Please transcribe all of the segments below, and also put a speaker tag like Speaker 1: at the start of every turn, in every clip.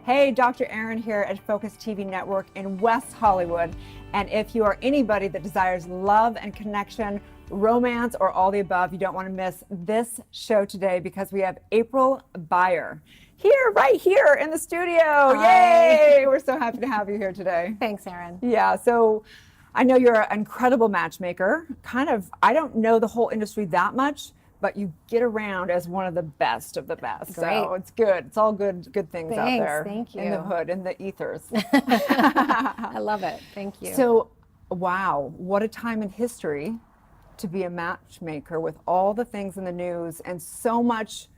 Speaker 1: Hey, Dr. Erin here at FocusTV Network in West Hollywood. And if you are anybody that desires love and connection, romance, or all the above, you don't want to miss this show today because we have April Beyer here, right here in the studio.
Speaker 2: Hi.
Speaker 1: Yay! We're so happy to have you here today.
Speaker 2: Thanks, Erin.
Speaker 1: Yeah, so I know you're an incredible matchmaker. I don't know the whole industry that much, but you get around as one of the best of the best.
Speaker 2: Great.
Speaker 1: So it's good. It's all good things out
Speaker 2: Thanks,
Speaker 1: there.
Speaker 2: thank
Speaker 1: In the
Speaker 2: you.
Speaker 1: hood, in the ethers.
Speaker 2: I love it. Thank you.
Speaker 1: So, wow, what a time in history to be a matchmaker with all the things in the news and so much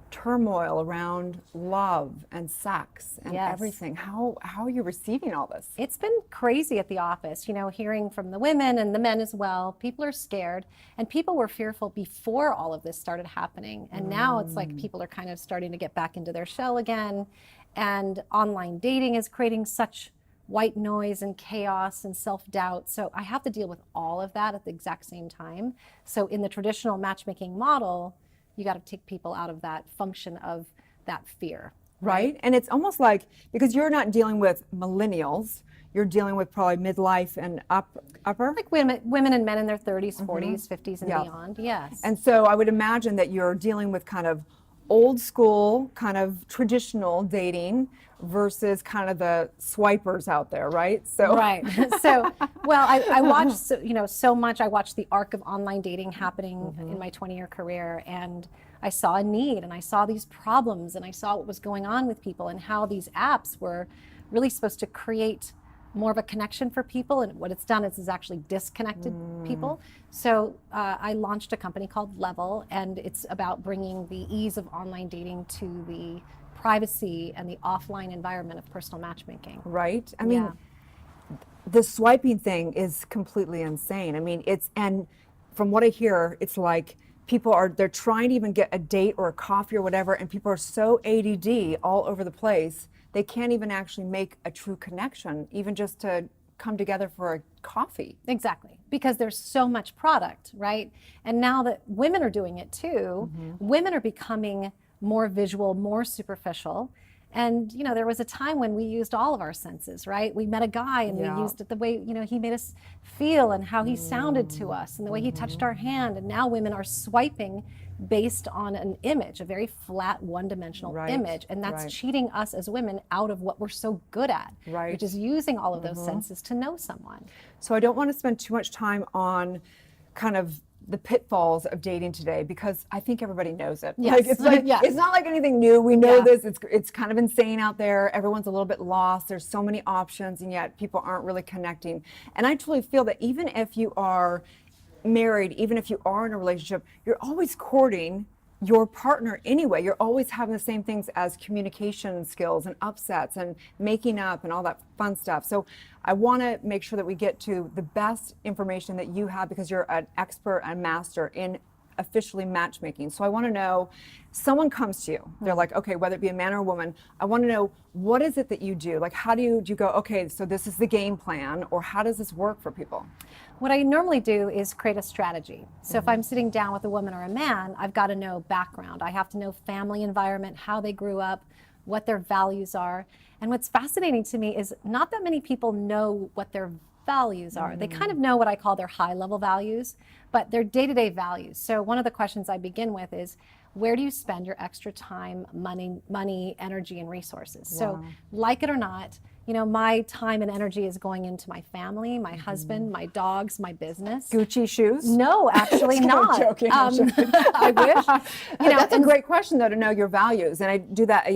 Speaker 1: turmoil around love and sex and
Speaker 2: Yes.
Speaker 1: everything. How are you receiving all this?
Speaker 2: It's been crazy at the office, hearing from the women and the men as well. People are scared, and people were fearful before all of this started happening. And now it's like people are kind of starting to get back into their shell again. And online dating is creating such white noise and chaos and self-doubt. So I have to deal with all of that at the exact same time. So in the traditional matchmaking model, you got to take people out of that function of that fear.
Speaker 1: Right? And it's almost like, because you're not dealing with millennials, you're dealing with probably midlife and upper.
Speaker 2: Like women and men in their 30s, 40s, 50s, and beyond. Yes.
Speaker 1: And so I would imagine that you're dealing with kind of old school, kind of traditional dating versus kind of the swipers out there, right? So
Speaker 2: Right. So, well, I watched, so much. I watched the arc of online dating happening in my 20-year career, and I saw a need, and I saw these problems, and I saw what was going on with people, and how these apps were really supposed to create more of a connection for people, and what it's done is actually disconnected people. So I launched a company called Level, and it's about bringing the ease of online dating to the privacy and the offline environment of personal matchmaking.
Speaker 1: right? I mean,
Speaker 2: Yeah.
Speaker 1: the swiping thing is completely insane. I mean, and from what I hear, it's like they're trying to even get a date or a coffee or whatever, and people are so ADD all over the place, they can't even actually make a true connection, even just to come together for a coffee.
Speaker 2: Exactly, because there's so much product, right? And now that women are doing it too, women are becoming more visual, more superficial. And, there was a time when we used all of our senses, right? We met a guy and
Speaker 1: Yeah.
Speaker 2: we used it the way, he made us feel and how he sounded to us and the way he touched our hand. And now women are swiping based on an image, a very flat, one-dimensional
Speaker 1: Right,
Speaker 2: image. And that's
Speaker 1: right.
Speaker 2: cheating us as women out of what we're so good at,
Speaker 1: Right.
Speaker 2: which is using all of those senses to know someone.
Speaker 1: So I don't want to spend too much time on kind of the pitfalls of dating today, because I think everybody knows it.
Speaker 2: Yes. Yes.
Speaker 1: It's not like anything new. We know
Speaker 2: Yeah.
Speaker 1: this. It's kind of insane out there. Everyone's a little bit lost. There's so many options, and yet people aren't really connecting. And I truly feel that even if you are married, even if you are in a relationship, you're always courting your partner anyway. You're always having the same things as communication skills and upsets and making up and all that fun stuff. So I want to make sure that we get to the best information that you have, because you're an expert and master in officially matchmaking. So I want to know, someone comes to you, they're like, okay, whether it be a man or a woman, I want to know, what is it that you do? Like, how do you go, okay, so this is the game plan, or how does this work for people?
Speaker 2: What I normally do is create a strategy. So if I'm sitting down with a woman or a man, I've got to know background. I have to know family environment, how they grew up, what their values are. And what's fascinating to me is not that many people know what their values are. They kind of know what I call their high-level values, but their day-to-day values. So one of the questions I begin with is, where do you spend your extra time, money, energy, and resources? So like it or not, my time and energy is going into my family, my husband, my dogs, my business.
Speaker 1: Gucci shoes?
Speaker 2: No, actually not.
Speaker 1: I'm joking.
Speaker 2: I wish.
Speaker 1: That's a great question, though, to know your values. And I do that,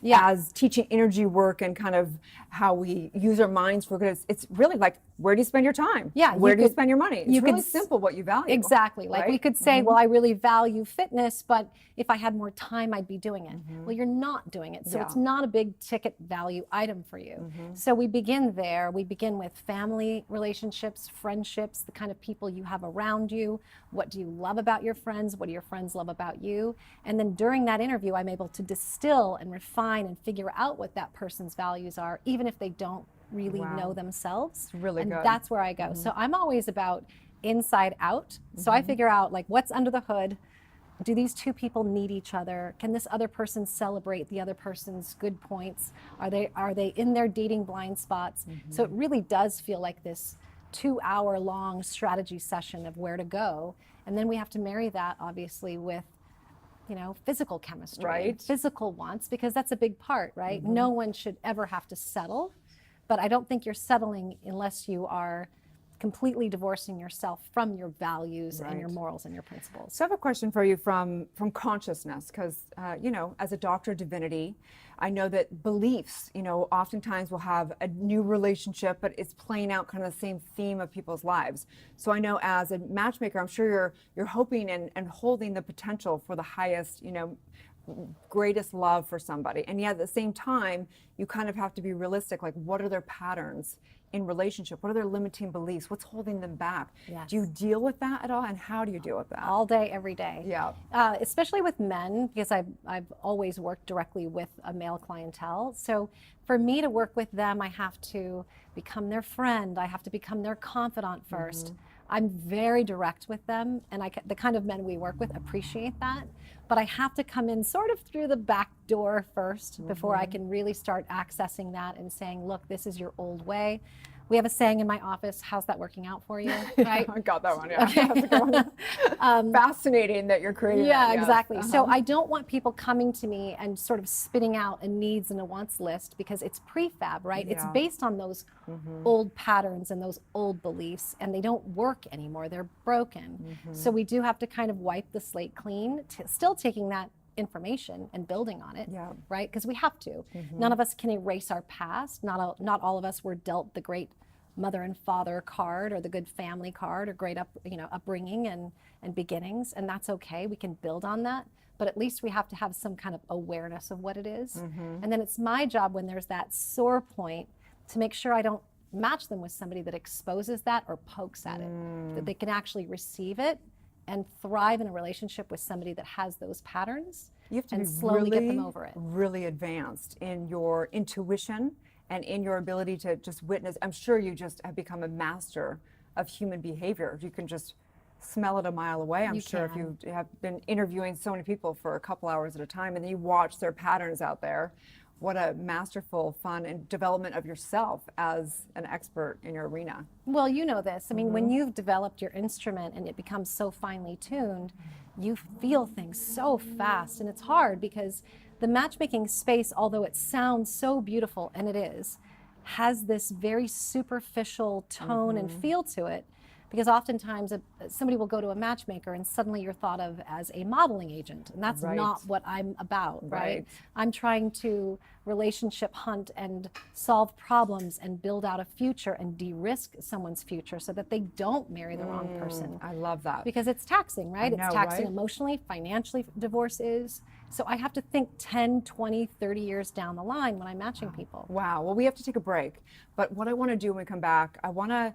Speaker 2: Yeah.
Speaker 1: as teaching energy work and kind of how we use our minds for good. It's really like, where do you spend your time?
Speaker 2: Yeah,
Speaker 1: Where
Speaker 2: you
Speaker 1: do you
Speaker 2: could-
Speaker 1: spend your money? It's
Speaker 2: you could
Speaker 1: really
Speaker 2: s-
Speaker 1: simple what you value.
Speaker 2: Exactly. Like we
Speaker 1: right?
Speaker 2: could say, well, I really value fitness, but if I had more time, I'd be doing it. Well, you're not doing it. So
Speaker 1: Yeah.
Speaker 2: it's not a big ticket value item for you. So we begin there. We begin with family relationships, friendships, the kind of people you have around you. What do you love about your friends? What do your friends love about you? And then during that interview, I'm able to distill and refine and figure out what that person's values are, even if they don't really know themselves.
Speaker 1: really
Speaker 2: and
Speaker 1: good.
Speaker 2: that's where I go. So I'm always about inside out. So I figure out like what's under the hood, do these two people need each other? Can this other person celebrate the other person's good points? Are they in their dating blind spots? So it really does feel like this 2-hour long strategy session of where to go. And then we have to marry that obviously with, physical chemistry,
Speaker 1: Right.
Speaker 2: physical wants, because that's a big part, right? No one should ever have to settle, but I don't think you're settling unless you are completely divorcing yourself from your values and your
Speaker 1: Right.
Speaker 2: morals and your principles.
Speaker 1: So I have a question for you from consciousness, because as a doctor of divinity, I know that beliefs, oftentimes will have a new relationship, but it's playing out kind of the same theme of people's lives. So I know as a matchmaker, I'm sure you're hoping and holding the potential for the highest, greatest love for somebody. And yet at the same time, you kind of have to be realistic. Like, what are their patterns in relationship? What are their limiting beliefs? What's holding them back?
Speaker 2: Yes.
Speaker 1: Do you deal with that at all? And how do you deal with that?
Speaker 2: All day, every day.
Speaker 1: Yeah.
Speaker 2: Especially with men, because I've always worked directly with a male clientele. So for me to work with them, I have to become their friend. I have to become their confidant first. I'm very direct with them, and the kind of men we work with appreciate that. But I have to come in sort of through the back door first before I can really start accessing that and saying, look, this is your old way. We have a saying in my office, how's that working out for you? Right?
Speaker 1: I got that one, yeah. That's a good one. Fascinating that you're creating
Speaker 2: Yeah,
Speaker 1: that, yes.
Speaker 2: exactly. So I don't want people coming to me and sort of spitting out a needs and a wants list, because it's prefab, right? It's
Speaker 1: Yeah.
Speaker 2: based on those old patterns and those old beliefs, and they don't work anymore. They're broken. So we do have to kind of wipe the slate clean, still taking that information and building on it,
Speaker 1: Yeah.
Speaker 2: right? Because we have to. None of us can erase our past. Not all of us were dealt the great mother and father card or the good family card or great upbringing and beginnings, and that's okay. We can build on that, but at least we have to have some kind of awareness of what it is. And then it's my job, when there's that sore point, to make sure I don't match them with somebody that exposes that or pokes at it, that they can actually receive it and thrive in a relationship with somebody that has those patterns.
Speaker 1: You have to
Speaker 2: and
Speaker 1: be
Speaker 2: slowly
Speaker 1: really,
Speaker 2: get them over it.
Speaker 1: really advanced in your intuition and in your ability to just witness. I'm sure you just have become a master of human behavior. You can just smell it a mile away. I'm
Speaker 2: You
Speaker 1: sure
Speaker 2: can.
Speaker 1: if you have been interviewing so many people for a couple hours at a time, and then you watch their patterns out there, what a masterful, fun, and development of yourself as an expert in your arena.
Speaker 2: Well, you know this. I mean, when you've developed your instrument and it becomes so finely tuned, you feel things so fast. And it's hard because the matchmaking space, although it sounds so beautiful, and it is, has this very superficial tone and feel to it. Because oftentimes somebody will go to a matchmaker and suddenly you're thought of as a modeling agent. And that's
Speaker 1: Right.
Speaker 2: not what I'm about, right?
Speaker 1: Right.
Speaker 2: I'm trying to relationship hunt and solve problems and build out a future and de-risk someone's future so that they don't marry the wrong person.
Speaker 1: I love that.
Speaker 2: Because it's taxing, right?
Speaker 1: I know,
Speaker 2: It's taxing
Speaker 1: right?
Speaker 2: emotionally, financially, divorce is. So I have to think 10, 20, 30 years down the line when I'm matching people.
Speaker 1: Wow. Well, we have to take a break. But what I want to do when we come back, I want to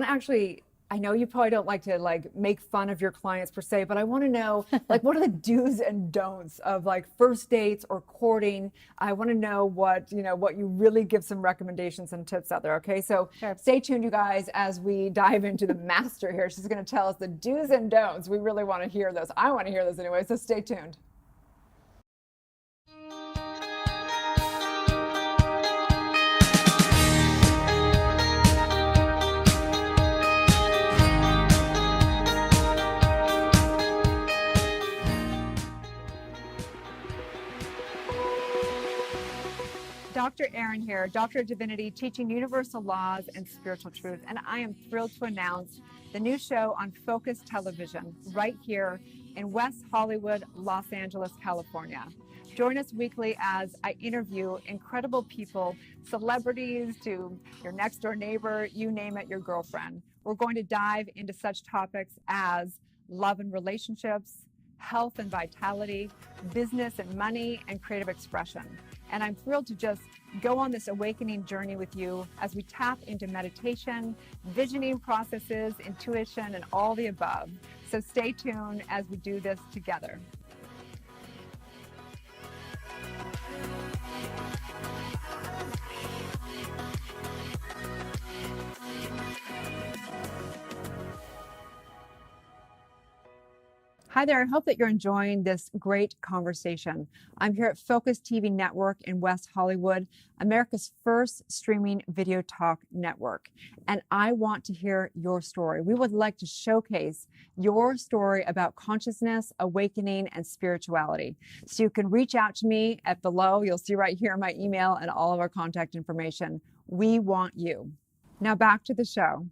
Speaker 1: actually, I know you probably don't like to make fun of your clients per se, but I want to know what are the do's and don'ts of first dates or courting. I want to know what you really give some recommendations and tips out there. Okay. So
Speaker 2: Sure.
Speaker 1: Stay tuned, you guys, as we dive into the master here. She's going to tell us the do's and don'ts. We really want to hear those. I want to hear those anyway. So stay tuned. Dr. Erin here, Doctor of Divinity, teaching universal laws and spiritual truth. And I am thrilled to announce the new show on Focus Television right here in West Hollywood, Los Angeles, California. Join us weekly as I interview incredible people, celebrities to your next door neighbor, you name it, your girlfriend. We're going to dive into such topics as love and relationships, health and vitality, business and money, and creative expression. And I'm thrilled to just go on this awakening journey with you as we tap into meditation, visioning processes, intuition, and all the above. So stay tuned as we do this together. Hi there. I hope that you're enjoying this great conversation. I'm here at Focus TV Network in West Hollywood, America's first streaming video talk network. And I want to hear your story. We would like to showcase your story about consciousness, awakening, and spirituality. So you can reach out to me at below. You'll see right here my email and all of our contact information. We want you. Now back to the show.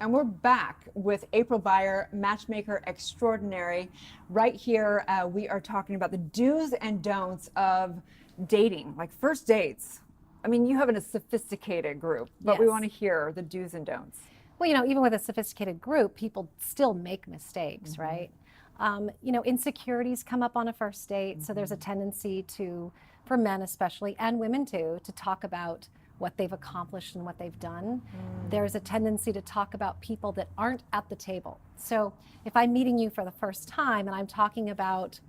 Speaker 1: And we're back with April Beyer, Matchmaker Extraordinary. Right here, we are talking about the do's and don'ts of dating, like first dates. I mean, you have a sophisticated group, but we want to hear the do's and don'ts.
Speaker 2: Well, even with a sophisticated group, people still make mistakes, right? Insecurities come up on a first date, so there's a tendency for men especially, and women too, to talk about what they've accomplished and what they've done. There's a tendency to talk about people that aren't at the table. So if I'm meeting you for the first time and I'm talking about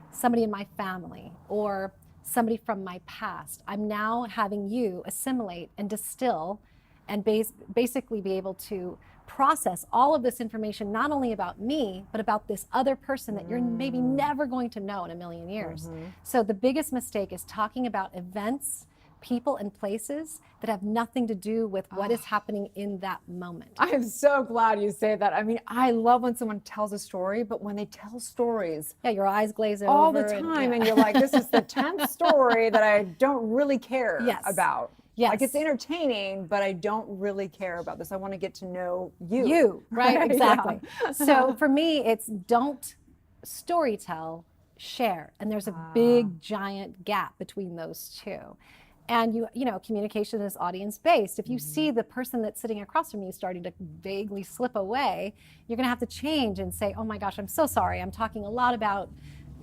Speaker 2: somebody in my family or somebody from my past, I'm now having you assimilate and distill and basically be able to process all of this information, not only about me, but about this other person that you're maybe never going to know in a million years. So the biggest mistake is talking about events, people and places that have nothing to do with what is happening in that moment.
Speaker 1: I am so glad you say that. I mean, I love when someone tells a story, but when they tell stories,
Speaker 2: your eyes glaze over
Speaker 1: all the time, and you're like, this is the 10th story that I don't really care about.
Speaker 2: Yes.
Speaker 1: Like, it's entertaining, but I don't really care about this. I want to get to know you.
Speaker 2: You, right? Exactly. So for me, it's don't storytell, share. And there's a big, giant gap between those two. And communication is audience-based. If you see the person that's sitting across from you starting to vaguely slip away, you're gonna have to change and say, oh my gosh, I'm so sorry. I'm talking a lot about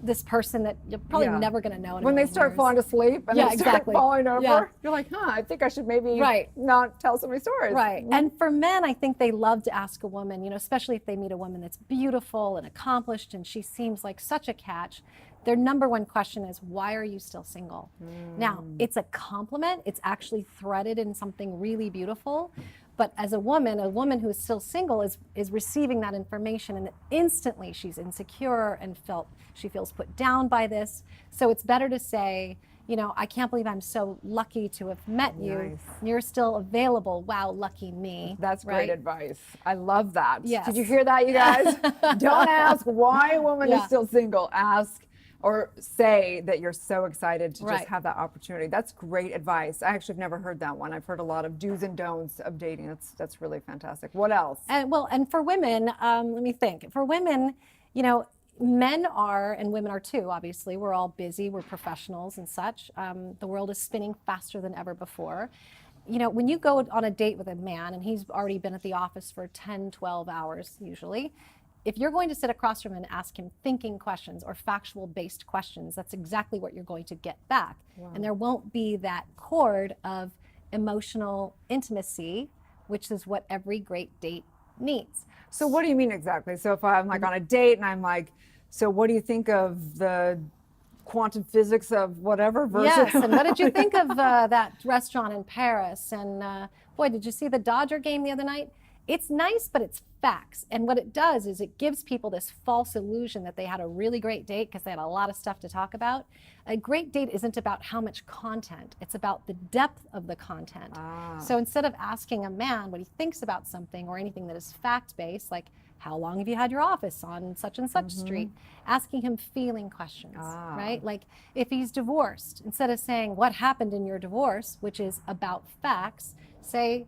Speaker 2: this person that you're probably never gonna know in
Speaker 1: when they start falling asleep and they start falling over, you're like, I think I should maybe not tell so many stories.
Speaker 2: Right. And for men, I think they love to ask a woman, especially if they meet a woman that's beautiful and accomplished and she seems like such a catch. Their number one question is, why are you still single? Now, it's a compliment. It's actually threaded in something really beautiful. But as a woman who is still single is receiving that information, and instantly she's insecure and she feels put down by this. So it's better to say, I can't believe I'm so lucky to have met you. You're still available. Wow, lucky me.
Speaker 1: That's great advice. I love that.
Speaker 2: Yes.
Speaker 1: Did you hear that, you guys? Don't ask why a woman is still single. Ask or say that you're so excited to just have that opportunity. That's great advice. I actually have never heard that one. I've heard a lot of do's and don'ts of dating. That's really fantastic. What else?
Speaker 2: And for women, let me think. For women, men are, and women are too, obviously. We're all busy, we're professionals and such. The world is spinning faster than ever before. When you go on a date with a man and he's already been at the office for 10, 12 hours usually, if you're going to sit across from him and ask him thinking questions or factual-based questions, that's exactly what you're going to get back. And there won't be that chord of emotional intimacy, which is what every great date needs.
Speaker 1: So what do you mean exactly? So if I'm like on a date and I'm like, so what do you think of the quantum physics of whatever versus?
Speaker 2: Yes, and what did you think of that restaurant in Paris? And boy, did you see the Dodger game the other night? It's nice, but it's facts. And what it does is it gives people this false illusion that they had a really great date because they had a lot of stuff to talk about. A great date isn't about how much content. It's about the depth of the content. So instead of asking a man what he thinks about something or anything that is fact-based, like how long have you had your office on such and such street, asking him feeling questions, right? Like if he's divorced, instead of saying what happened in your divorce, which is about facts, say,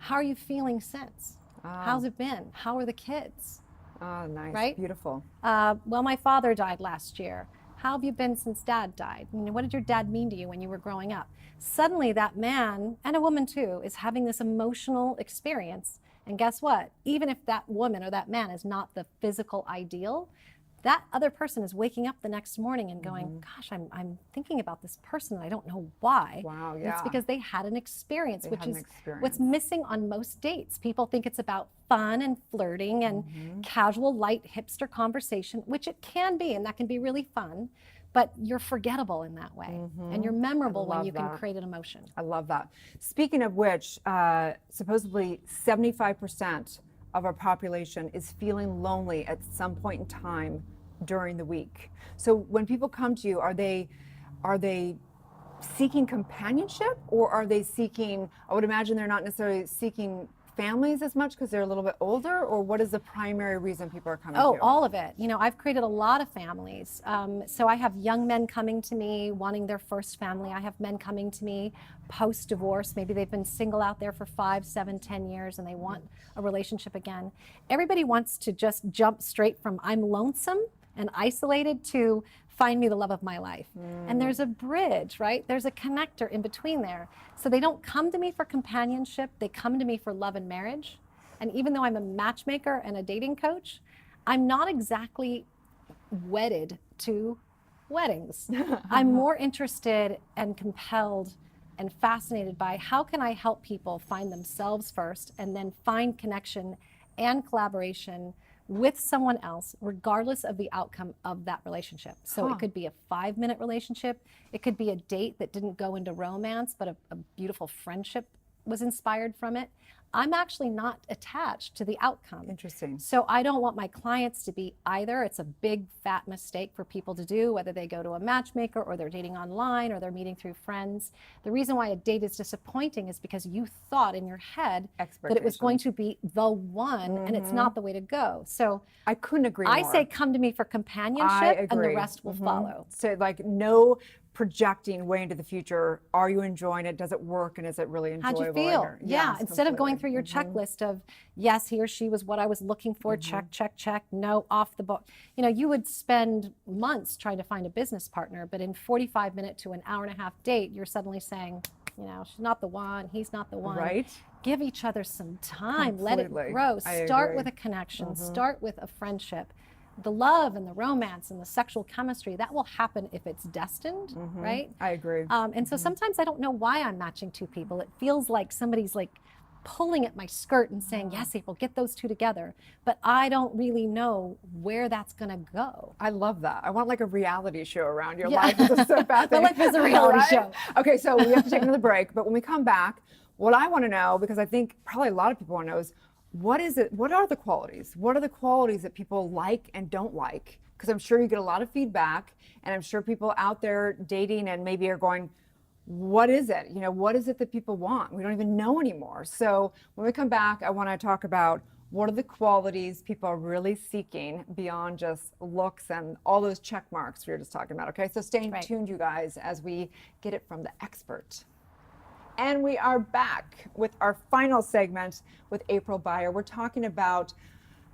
Speaker 2: how are you feeling since? How's it been? How are the kids?
Speaker 1: Oh, nice.
Speaker 2: Right?
Speaker 1: Beautiful.
Speaker 2: Well, my father died last year. How have you been since dad died? What did your dad mean to you when you were growing up? Suddenly that man, and a woman too, is having this emotional experience. And guess what? Even if that woman or that man is not the physical ideal, that other person is waking up the next morning and going, gosh, I'm thinking about this person and I don't know why.
Speaker 1: Wow,
Speaker 2: yeah. It's because they had an experience,
Speaker 1: They
Speaker 2: which
Speaker 1: had
Speaker 2: is
Speaker 1: an experience.
Speaker 2: what's missing on most dates. People think it's about fun and flirting and casual, light, hipster conversation, which it can be, and that can be really fun. But you're forgettable in that way, and you're memorable when you can create an emotion.
Speaker 1: I love that. Speaking of which, supposedly 75% of our population is feeling lonely at some point in time during the week. So when people come to you, are they seeking companionship, or are they seeking, I would imagine they're not necessarily seeking families as much because they're a little bit older, or what is the primary reason people are coming to
Speaker 2: Oh,
Speaker 1: you?
Speaker 2: all of it. You know, I've created a lot of families. So I have young men coming to me wanting their first family. I have men coming to me post-divorce. Maybe they've been single out there for 5, 7, 10 years and they want a relationship again. Everybody wants to just jump straight from I'm lonesome and isolated to find me the love of my life. And there's a bridge, right? There's a connector in between there. So they don't come to me for companionship. They come to me for love and marriage. And even though I'm a matchmaker and a dating coach, I'm not exactly wedded to weddings. I'm more interested and compelled and fascinated by how can I help people find themselves first and then find connection and collaboration with someone else, regardless of the outcome of that relationship. So it could be a 5-minute relationship. It could be a date that didn't go into romance, but a beautiful friendship was inspired from it. I'm actually not attached to the outcome.
Speaker 1: Interesting.
Speaker 2: So I don't want my clients to be either. It's a big fat mistake for people to do, whether they go to a matchmaker or they're dating online or they're meeting through friends. The reason why a date is disappointing is because you thought in your head that it was going to be the one, and it's not the way to go. So
Speaker 1: I couldn't agree
Speaker 2: I
Speaker 1: more.
Speaker 2: say come to me for companionship and the rest will follow.
Speaker 1: So like no projecting way into the future. Are you enjoying it? Does it work? And is it really enjoyable?
Speaker 2: How'd you feel?
Speaker 1: Yeah,
Speaker 2: Instead of going
Speaker 1: completely.
Speaker 2: through your checklist of, yes, he or she was what I was looking for, check, check, check, no, off the book. You know, you would spend months trying to find a business partner, but in 45-minute to an hour-and-a-half date, you're suddenly saying, you know, she's not the one, he's not the one.
Speaker 1: Right.
Speaker 2: Give each other some time, let it
Speaker 1: Completely.
Speaker 2: grow.
Speaker 1: I
Speaker 2: Start
Speaker 1: agree.
Speaker 2: with a connection, start with a friendship. The love and the romance and the sexual chemistry, that will happen if it's destined, right?
Speaker 1: I agree.
Speaker 2: And so sometimes I don't know why I'm matching two people. It feels like somebody's like pulling at my skirt and saying, yes, April, get those two together. But I don't really know where that's going to go.
Speaker 1: I love that. I want like a reality show around your life. It's so
Speaker 2: My
Speaker 1: fascinating.
Speaker 2: life is a reality
Speaker 1: Right?
Speaker 2: show.
Speaker 1: Okay, so we have to take another break. But when we come back, what I want to know, because I think probably a lot of people want to know, is what is it? What are the qualities? What are the qualities that people like and don't like? Because I'm sure you get a lot of feedback, and I'm sure people out there dating and maybe are going, what is it? You know, what is it that people want? We don't even know anymore. So when we come back, I want to talk about what are the qualities people are really seeking beyond just looks and all those check marks we were just talking about. Okay, so stay tuned, you guys, as we get it from the expert. And we are back with our final segment with April Beyer. We're talking about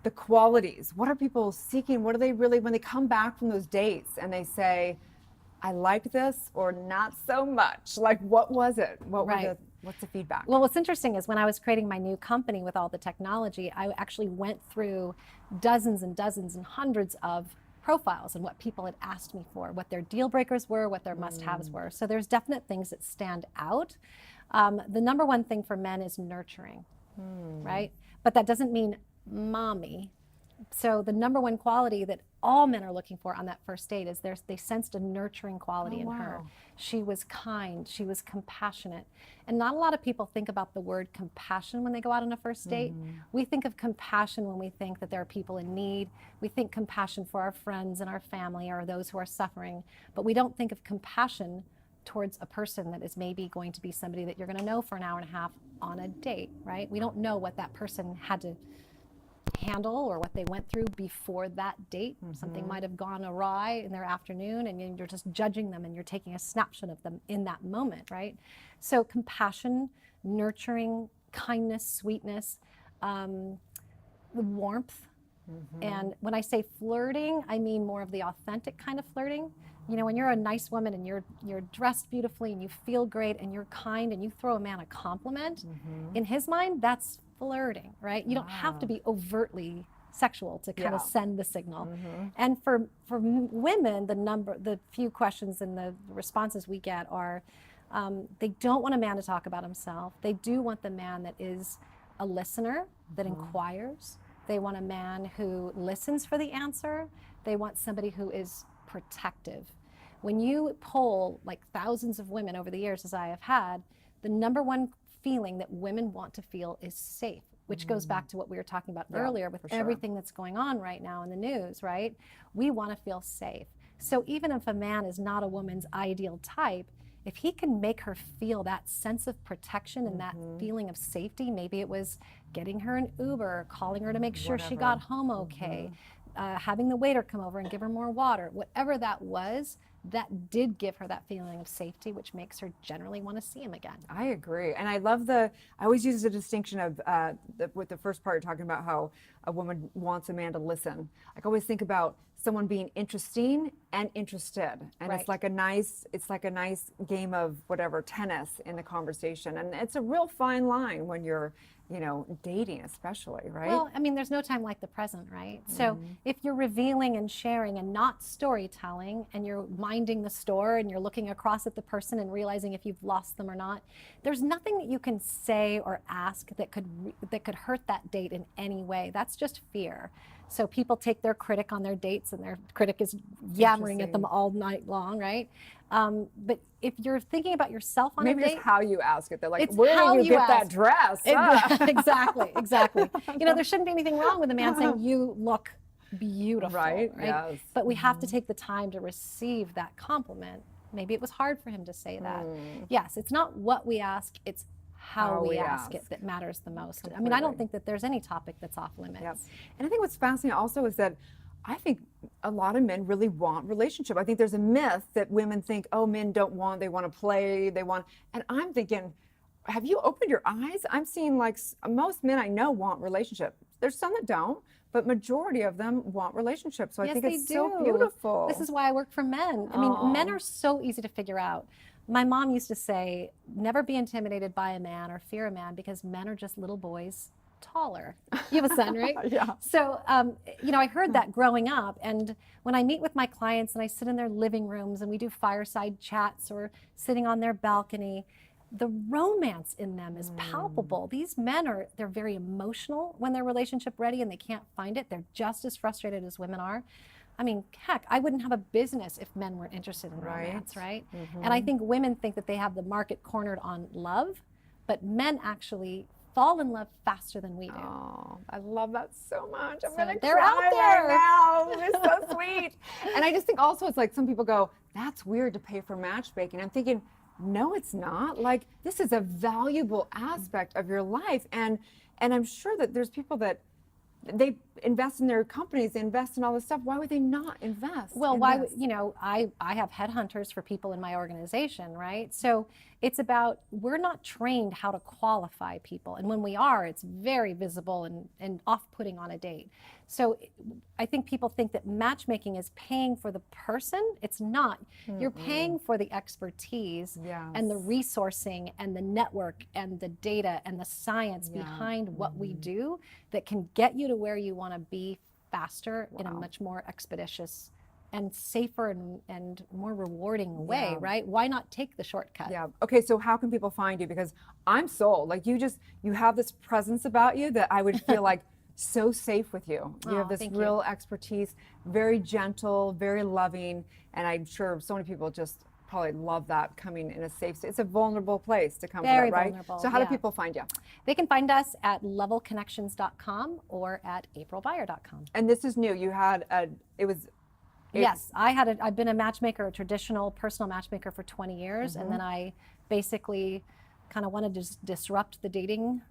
Speaker 1: the qualities. What are people seeking? What are they really, when they come back from those dates and they say, I like this or not so much? Like, what was it? What's the feedback?
Speaker 2: Well, what's interesting is when I was creating my new company with all the technology, I actually went through dozens and dozens and hundreds of profiles and what people had asked me for, what their deal breakers were, what their must-haves were. So there's definite things that stand out. The number one thing for men is nurturing, right? But that doesn't mean mommy. So the number one quality that all men are looking for on that first date is they sensed a nurturing quality in her. She was kind, she was compassionate. And not a lot of people think about the word compassion when they go out on a first date. We think of compassion when we think that there are people in need. We think compassion for our friends and our family or those who are suffering. But we don't think of compassion towards a person that is maybe going to be somebody that you're going to know for an hour and a half on a date, right? We don't know what that person had to handle or what they went through before that date. Something might have gone awry in their afternoon and you're just judging them and you're taking a snapshot of them in that moment, right? So compassion, nurturing, kindness, sweetness, the warmth. And when I say flirting, I mean more of the authentic kind of flirting. You know, when you're a nice woman and you're dressed beautifully and you feel great and you're kind and you throw a man a compliment, in his mind, that's flirting, right? You don't have to be overtly sexual to kind of send the signal. And for women, the few questions and the responses we get are, they don't want a man to talk about himself. They do want the man that is a listener, that inquires. They want a man who listens for the answer. They want somebody who is protective. When you poll like thousands of women over the years, as I have had, the number one feeling that women want to feel is safe. which goes back to what we were talking about earlier with
Speaker 1: for sure.
Speaker 2: everything that's going on right now in the news, right? We want to feel safe. So even if a man is not a woman's ideal type, if he can make her feel that sense of protection and that feeling of safety, maybe it was getting her an Uber, calling her to make sure she got home okay, having the waiter come over and give her more water, whatever that was, that did give her that feeling of safety, which makes her generally want to see him again.
Speaker 1: I agree. And I love I always use the distinction of with the first part, you're talking about how a woman wants a man to listen. I always think about someone being interesting and interested. And
Speaker 2: Right.
Speaker 1: it's like a nice game of whatever, tennis in the conversation. And it's a real fine line when you're, dating especially, right?
Speaker 2: Well, I mean, there's no time like the present, right? So if you're revealing and sharing and not storytelling, and you're minding the store and you're looking across at the person and realizing if you've lost them or not, there's nothing that you can say or ask that could hurt that date in any way. That's just fear. So people take their critic on their dates, and their critic is yammering at them all night long, right? But if you're thinking about yourself on
Speaker 1: Maybe
Speaker 2: a date,
Speaker 1: just how you ask it. They're like,
Speaker 2: it's
Speaker 1: where
Speaker 2: how
Speaker 1: did you
Speaker 2: you
Speaker 1: get that
Speaker 2: ask.
Speaker 1: dress?
Speaker 2: Exactly. There shouldn't be anything wrong with a man saying, you look beautiful,
Speaker 1: Right, yes.
Speaker 2: But we have to take the time to receive that compliment. Maybe it was hard for him to say that. Yes, it's not what we ask, it's how we ask it that matters the most. I mean, I don't think that there's any topic that's off limits.
Speaker 1: Yep. And I think what's fascinating also is that I think a lot of men really want relationship. I think there's a myth that women think, oh, men don't want, they want to play, and I'm thinking, have you opened your eyes? I'm seeing like most men I know want relationship. There's some that don't, but majority of them want relationships. So I
Speaker 2: Yes,
Speaker 1: think
Speaker 2: they
Speaker 1: it's
Speaker 2: do.
Speaker 1: so beautiful.
Speaker 2: This is why I work for men. I mean, men are so easy to figure out. My mom used to say, never be intimidated by a man or fear a man, because men are just little boys taller. You have a son, right?
Speaker 1: Yeah.
Speaker 2: So, I heard that growing up. And when I meet with my clients and I sit in their living rooms and we do fireside chats or sitting on their balcony, the romance in them is palpable. These men they're very emotional when they're relationship ready and they can't find it. They're just as frustrated as women are. I mean, heck, I wouldn't have a business if men weren't interested in romance, right? And I think women think that they have the market cornered on love, but men actually fall in love faster than we do.
Speaker 1: Oh, I love that so much. I'm
Speaker 2: So
Speaker 1: gonna
Speaker 2: they're
Speaker 1: cry
Speaker 2: out there.
Speaker 1: right now. It's so sweet. And I just think also it's like some people go, that's weird to pay for matchmaking. I'm thinking, no, it's not. Like, this is a valuable aspect of your life. And I'm sure that there's people that they invest in their companies, they invest in all this stuff. Why would they not invest?
Speaker 2: Well,
Speaker 1: in
Speaker 2: why
Speaker 1: this?
Speaker 2: would, I have headhunters for people in my organization, right? So it's about, we're not trained how to qualify people. And when we are, it's very visible and off-putting on a date. So I think people think that matchmaking is paying for the person. It's not. You're paying for the expertise and the resourcing and the network and the data and the science behind what we do that can get you to where you want to be faster in a much more expeditious and safer and more rewarding way, right? Why not take the shortcut?
Speaker 1: Yeah. Okay, so how can people find you? Because I'm sold. Like, you have this presence about you that I would feel like so safe with you. You have this real expertise, very gentle, very loving, and I'm sure so many people just probably love that, coming in a safe, it's a vulnerable place to come to that, right?
Speaker 2: Vulnerable,
Speaker 1: So how do people find you?
Speaker 2: They can find us at levelconnections.com or at aprilbeyer.com.
Speaker 1: And this is new. You had
Speaker 2: Yes, I've been a matchmaker, a traditional personal matchmaker for 20 years, and then I basically kind of wanted to disrupt the dating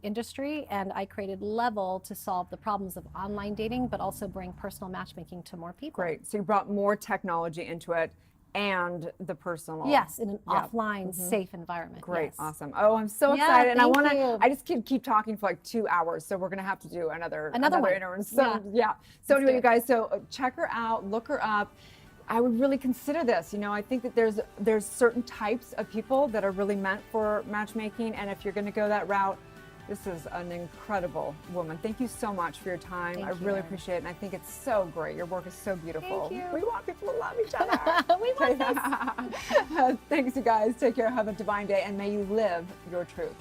Speaker 2: industry, and I created Level to solve the problems of online dating, but also bring personal matchmaking to more people.
Speaker 1: Great. So you brought more technology into it and the personal.
Speaker 2: Yes, in an offline, safe environment.
Speaker 1: Great,
Speaker 2: yes.
Speaker 1: awesome. Oh, I'm so excited, and
Speaker 2: thank
Speaker 1: I just keep talking for like 2 hours, so we're gonna have to do another
Speaker 2: one.
Speaker 1: interview. So So anyway, you guys, so check her out, look her up. I would really consider this. I think that there's certain types of people that are really meant for matchmaking, and if you're gonna go that route, this is an incredible woman. Thank you so much for your time. I really appreciate it, and I think it's so great. Your work is so beautiful.
Speaker 2: Thank you.
Speaker 1: We want people to love each other.
Speaker 2: We want this.
Speaker 1: Thanks, you guys. Take care. Have a divine day, and may you live your truth.